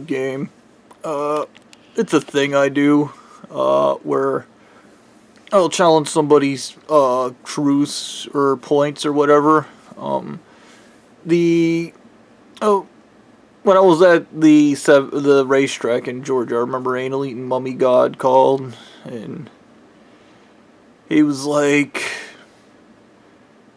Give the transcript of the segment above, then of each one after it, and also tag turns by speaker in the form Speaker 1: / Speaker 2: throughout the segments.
Speaker 1: game. Uh, it's a thing I do, where I'll challenge somebody's, truths or points or whatever. The, oh, when I was at the racetrack in Georgia, I remember Anal Eating Mummy God called, and he was like,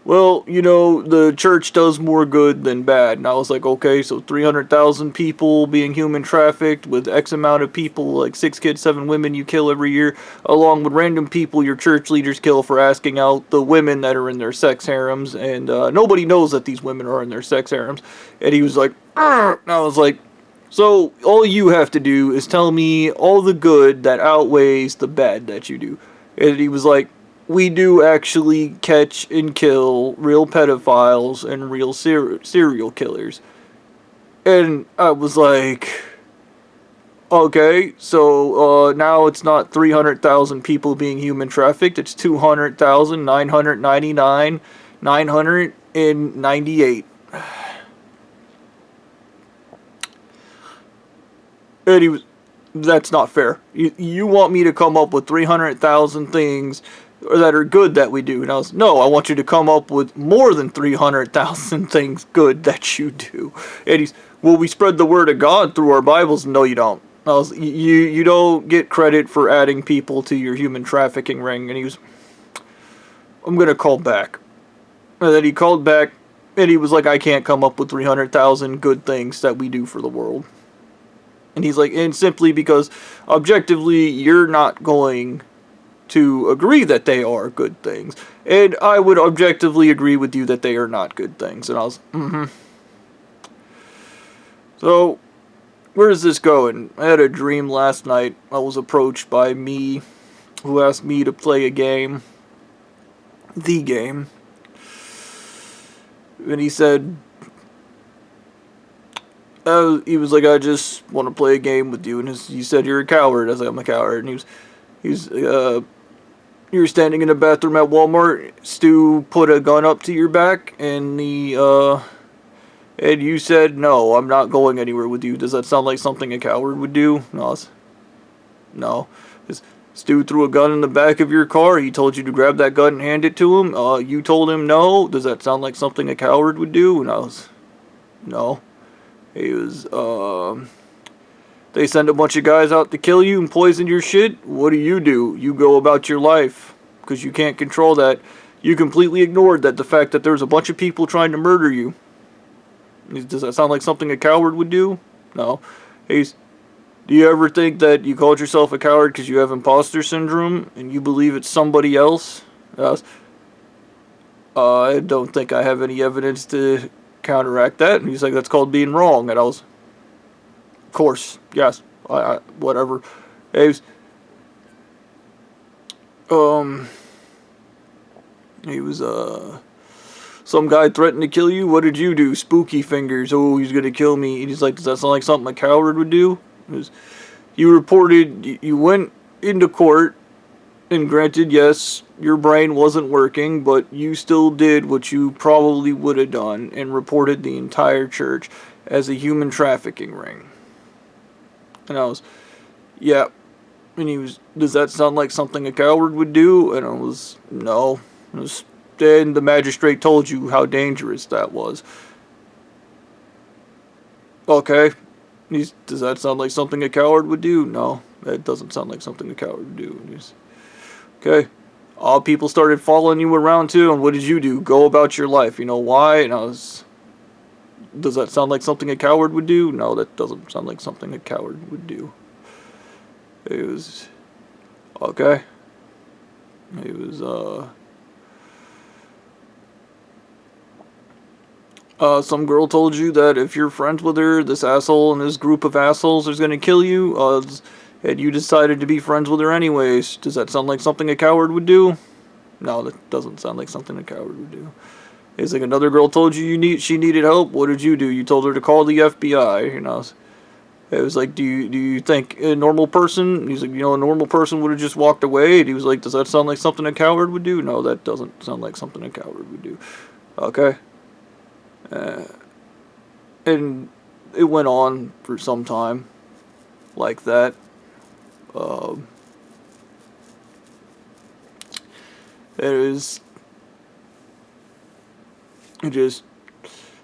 Speaker 1: well, the church does more good than bad. And I was like, okay, so 300,000 people being human trafficked with X amount of people, like 6 kids, 7 women you kill every year, along with random people your church leaders kill for asking out the women that are in their sex harems. And nobody knows that these women are in their sex harems. And he was like, "Arr!" And I was like, so all you have to do is tell me all the good that outweighs the bad that you do. And he was like, we do actually catch and kill real pedophiles and real serial killers. And I was like, okay, so now it's not 300,000 people being human trafficked, it's 200,999,998. And he was, that's not fair. You want me to come up with 300,000 things that are good that we do? And I was, no, I want you to come up with more than 300,000 things good that you do. And he's, well, we spread the word of God through our Bibles. No, you don't. I was, you don't get credit for adding people to your human trafficking ring. And he was, I'm going to call back. And then he called back, and he was like, I can't come up with 300,000 good things that we do for the world. And he's like, and simply because objectively you're not going to agree that they are good things. And I would objectively agree with you that they are not good things. And I was, So, where is this going? I had a dream last night. I was approached by me, who asked me to play a game. The game. And he said, he was like, I just want to play a game with you. And he said, you're a coward. I was like, I'm a coward. And he was, you were standing in the bathroom at Walmart. Stu put a gun up to your back, and and you said, no, I'm not going anywhere with you. Does that sound like something a coward would do? No. Stu threw a gun in the back of your car. He told you to grab that gun and hand it to him. You told him no. Does that sound like something a coward would do? And I was, no. He was, they send a bunch of guys out to kill you and poison your shit. What do? You go about your life. Because you can't control that. You completely ignored that the fact that there's a bunch of people trying to murder you. Does that sound like something a coward would do? No. Do you ever think that you called yourself a coward because you have imposter syndrome and you believe it's somebody else? I don't think I have any evidence to counteract that. And he's like, that's called being wrong. And I was, of course, yes, whatever. He was, some guy threatened to kill you. What did you do? Spooky fingers. Oh, he's gonna kill me. And he's like, does that sound like something a coward would do? You went into court, and granted, yes, your brain wasn't working, but you still did what you probably would have done and reported the entire church as a human trafficking ring. And I was, yeah. And he was, does that sound like something a coward would do? And I was, no. Then the magistrate told you how dangerous that was. Okay. Does that sound like something a coward would do? No, that doesn't sound like something a coward would do. Okay. All people started following you around too, and what did you do? Go about your life. You know why? And I was, does that sound like something a coward would do? No, that doesn't sound like something a coward would do. It was, okay. It was, some girl told you that if you're friends with her, this asshole and this group of assholes is gonna kill you, and you decided to be friends with her anyways. Does that sound like something a coward would do? No, that doesn't sound like something a coward would do. It's like another girl told you she needed help. What did you do? You told her to call the FBI, you know. It was like, do you think a normal person? He's like, a normal person would have just walked away. And he was like, does that sound like something a coward would do? No, that doesn't sound like something a coward would do. Okay. And it went on for some time like that. Um, it was, it just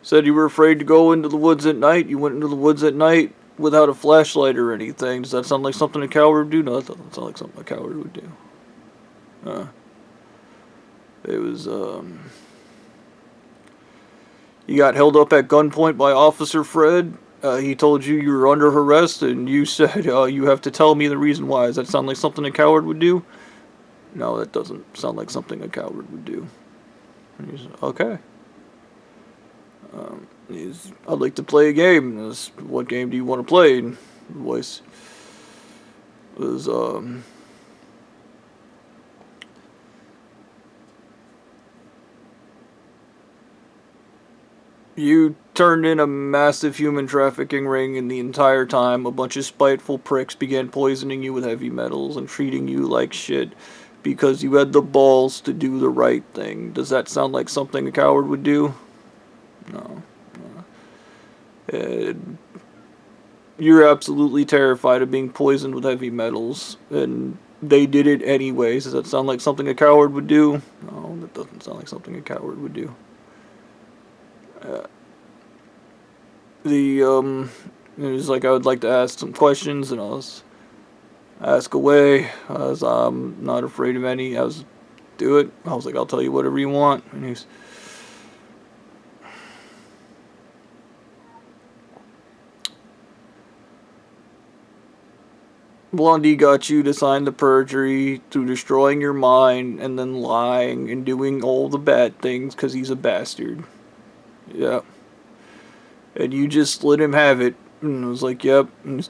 Speaker 1: said you were afraid to go into the woods at night. You went into the woods at night without a flashlight or anything. Does that sound like something a coward would do? No, that doesn't sound like something a coward would do. It was, you got held up at gunpoint by Officer Fred. He told you you were under arrest, and you said, you have to tell me the reason why. Does that sound like something a coward would do? No, that doesn't sound like something a coward would do. And he said, okay. I'd like to play a game. What game do you want to play? And the voice was, you turned in a massive human trafficking ring, and the entire time a bunch of spiteful pricks began poisoning you with heavy metals and treating you like shit because you had the balls to do the right thing. Does that sound like something a coward would do? No. You're absolutely terrified of being poisoned with heavy metals, and they did it anyways. Does that sound like something a coward would do? No, that doesn't sound like something a coward would do. It was like I would like to ask some questions, and I was ask away. As I'm not afraid of any. I was do it. I was like, I'll tell you whatever you want. And he's, Blondie got you to sign the perjury through destroying your mind and then lying and doing all the bad things because he's a bastard. Yeah. And you just let him have it. And I was like, yep. And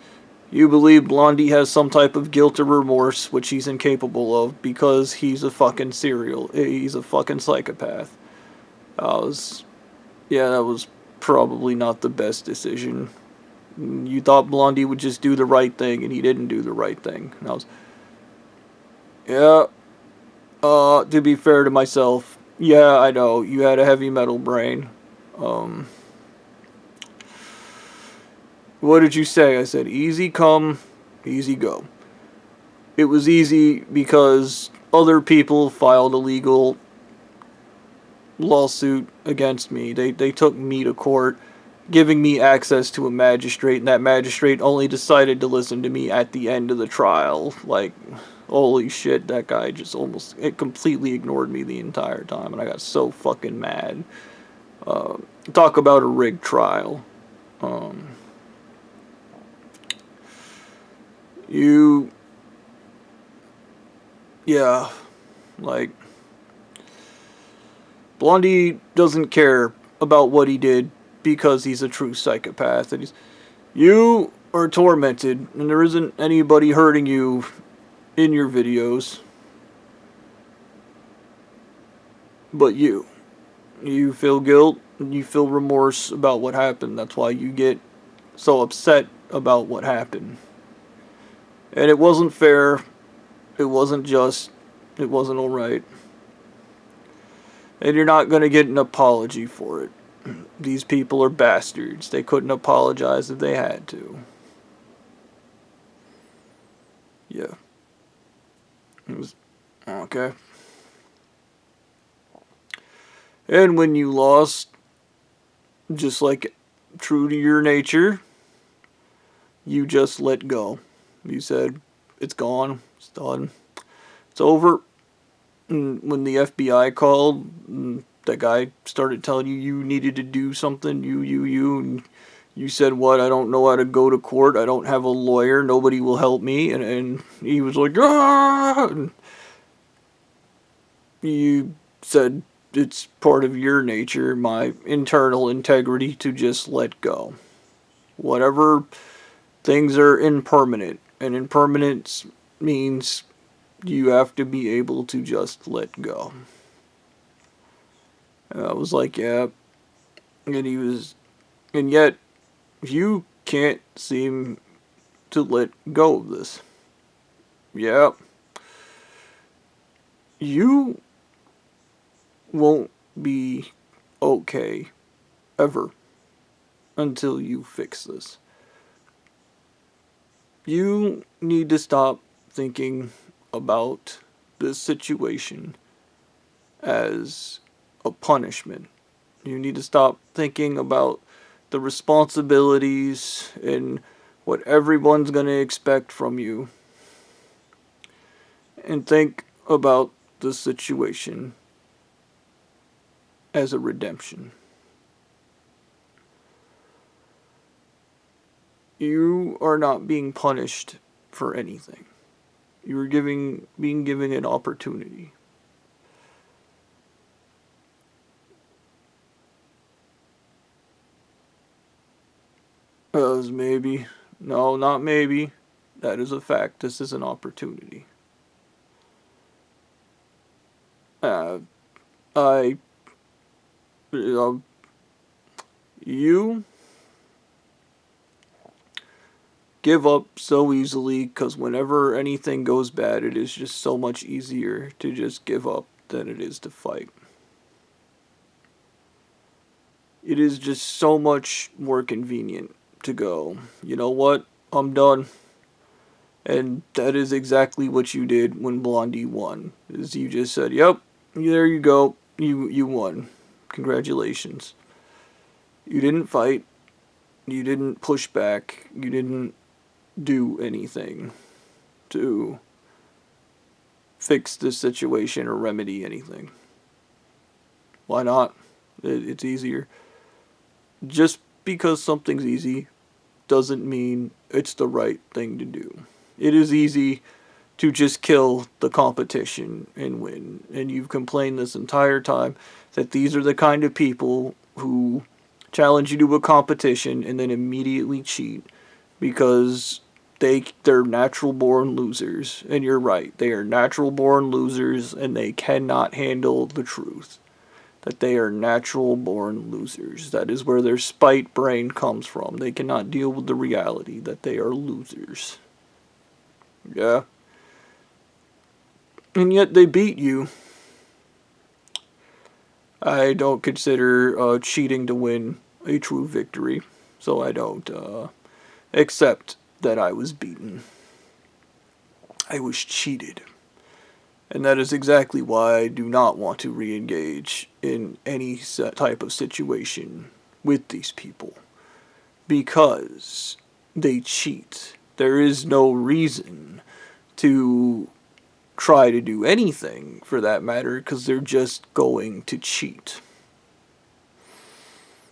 Speaker 1: you believe Blondie has some type of guilt or remorse, which he's incapable of because he's a fucking he's a fucking psychopath. Yeah, that was probably not the best decision. You thought Blondie would just do the right thing, and he didn't do the right thing. And I was, yeah, to be fair to myself, yeah, I know, you had a heavy metal brain. What did you say? I said, easy come, easy go. It was easy because other people filed a legal lawsuit against me. They took me to court, giving me access to a magistrate, and that magistrate only decided to listen to me at the end of the trial. Like, holy shit, that guy just completely ignored me the entire time, and I got so fucking mad. Talk about a rigged trial. Yeah, like, Blondie doesn't care about what he did because he's a true psychopath, and you are tormented, and there isn't anybody hurting you in your videos but you. You feel guilt, and you feel remorse about what happened. That's why you get so upset about what happened. And it wasn't fair, it wasn't just, it wasn't alright. And you're not gonna get an apology for it. These people are bastards. They couldn't apologize if they had to. Yeah. It was okay. And when you lost, just like true to your nature, you just let go. You said, it's gone, it's done, it's over. And when the FBI called, that guy started telling you you needed to do something, and you said, what, I don't know how to go to court, I don't have a lawyer, nobody will help me, and he was like, ah! And you said, it's part of your nature, my internal integrity, to just let go. Whatever, things are impermanent, and impermanence means you have to be able to just let go. And I was like, yeah. And yet, you can't seem to let go of this. Yeah. You won't be okay. Ever. until you fix this. You need to stop thinking about this situation as a punishment. You need to stop thinking about the responsibilities and what everyone's going to expect from you. And think about the situation as a redemption. You are not being punished for anything. You are being given an opportunity. Maybe. No, not maybe. That is a fact. This is an opportunity. Uh, I, uh, you give up so easily because whenever anything goes bad, it is just so much easier to just give up than it is to fight. It is just so much more convenient to go, you know what? I'm done. And that is exactly what you did when Blondie won. Is you just said, "Yep, there you go. You won. Congratulations." You didn't fight. You didn't push back. You didn't do anything to fix the situation or remedy anything. Why not? It's easier. Just because something's easy doesn't mean it's the right thing to do. It is easy to just kill the competition and win. And you've complained this entire time that these are the kind of people who challenge you to a competition and then immediately cheat because they're natural born losers. And you're right, they are natural born losers and they cannot handle the truth. That they are natural born losers. That is where their spite brain comes from. They cannot deal with the reality that they are losers. Yeah. And yet they beat you. I don't consider cheating to win a true victory, so I don't accept that I was beaten. I was cheated. And that is exactly why I do not want to re-engage in any type of situation with these people. Because they cheat. There is no reason to try to do anything for that matter because they're just going to cheat.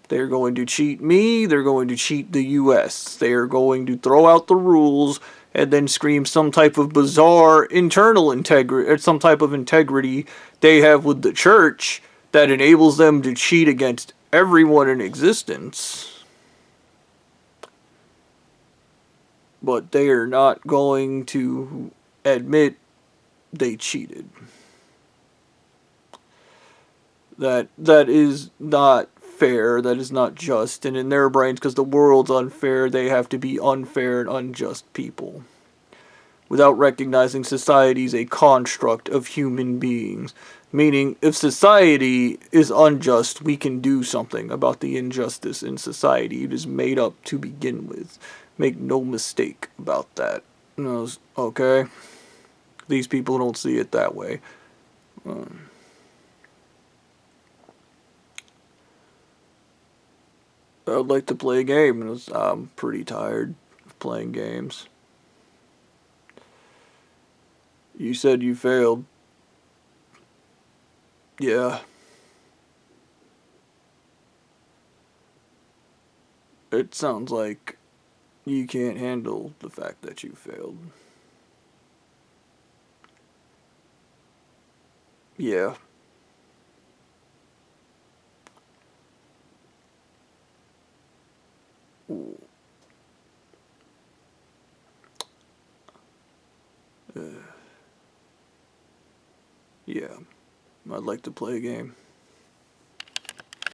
Speaker 1: They're going to cheat me, they're going to cheat the US. They are going to throw out the rules and then scream some type of bizarre internal integrity, or some type of integrity they have with the church that enables them to cheat against everyone in existence. But they are not going to admit they cheated. That is not fair, that is not just, and in their brains, because the world's unfair, they have to be unfair and unjust people. Without recognizing society is a construct of human beings. Meaning, if society is unjust, we can do something about the injustice in society. It is made up to begin with. Make no mistake about that. Okay? These people don't see it that way. I'd like to play a game, and I'm pretty tired of playing games. You said you failed. Yeah. It sounds like you can't handle the fact that you failed. Yeah. Ooh. Yeah. I'd like to play a game.